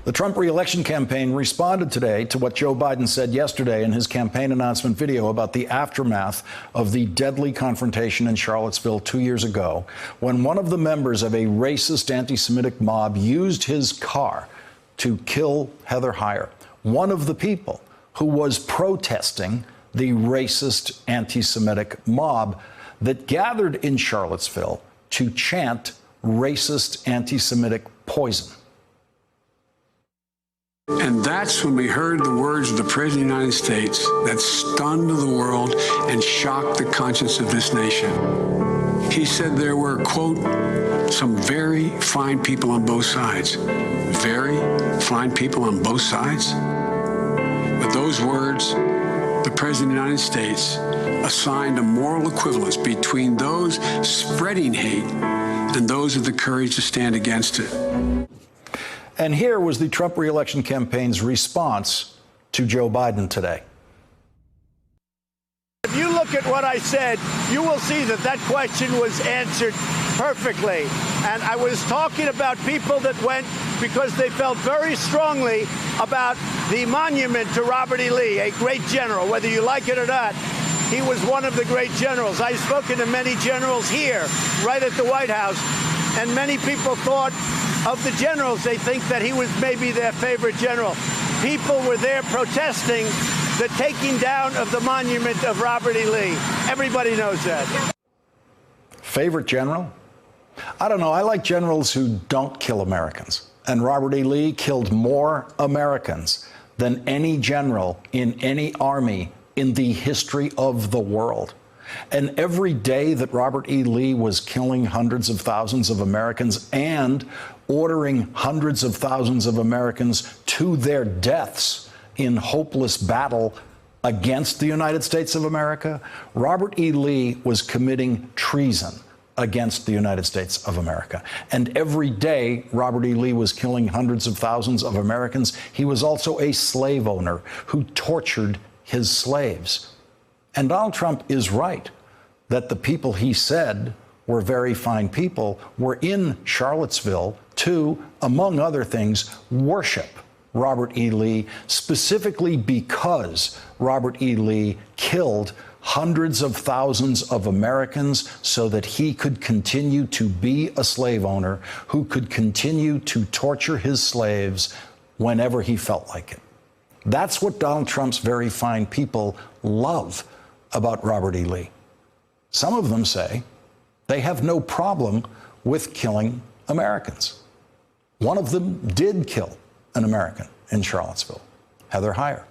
The Trump re-election campaign responded today to what Joe Biden said yesterday in his campaign announcement video about the aftermath of the deadly confrontation in Charlottesville 2 years ago, when one of the members of a racist anti-Semitic mob used his car to kill Heather Heyer, one of the people who was protesting the racist anti-Semitic mob that gathered in Charlottesville to chant racist anti-Semitic poison. And that's when we heard the words of the President of the United States that stunned the world and shocked the conscience of this nation. He said there were, quote, some very fine people on both sides. Very fine people on both sides? With those words, the President of the United States assigned a moral equivalence between those spreading hate and those with the courage to stand against it. And here was the Trump re-election campaign's response to Joe Biden today. If you look at what I said, you will see that that question was answered perfectly. And I was talking about people that went because they felt very strongly about the monument to Robert E. Lee, a great general. Whether you like it or not, he was one of the great generals. I've spoken to many generals here, right at the White House, and many people thought of the generals, they think that he was maybe their favorite general. People were there protesting the taking down of the monument of Robert E. Lee. Everybody knows that. Favorite general? I don't know. I like generals who don't kill Americans. And Robert E. Lee killed more Americans than any general in any army in the history of the world. And every day that Robert E. Lee was killing hundreds of thousands of Americans and ordering hundreds of thousands of Americans to their deaths in hopeless battle against the United States of America, Robert E. Lee was committing treason against the United States of America. And every day Robert E. Lee was killing hundreds of thousands of Americans, he was also a slave owner who tortured his slaves. And Donald Trump is right that the people he said were very fine people were in Charlottesville to, among other things, worship Robert E. Lee, specifically because Robert E. Lee killed hundreds of thousands of Americans so that he could continue to be a slave owner who could continue to torture his slaves whenever he felt like it. That's what Donald Trump's very fine people love about Robert E. Lee. Some of them say they have no problem with killing Americans. One of them did kill an American in Charlottesville, Heather Heyer.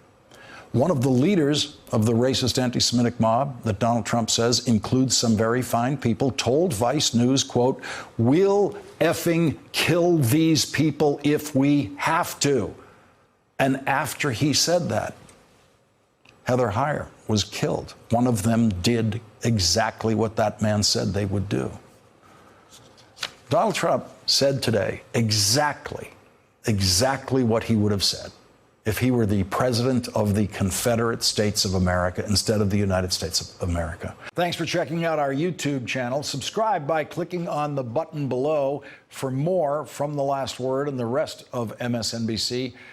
One of the leaders of the racist anti-Semitic mob that Donald Trump says includes some very fine people told Vice News, quote, "We'll effing kill these people if we have to." And after he said that, Heather Heyer was killed. One of them did exactly what that man said they would do. Donald Trump said today exactly what he would have said if he were the president of the Confederate States of America instead of the United States of America. Thanks for checking out our YouTube channel. Subscribe by clicking on the button below for more from The Last Word and the rest of MSNBC.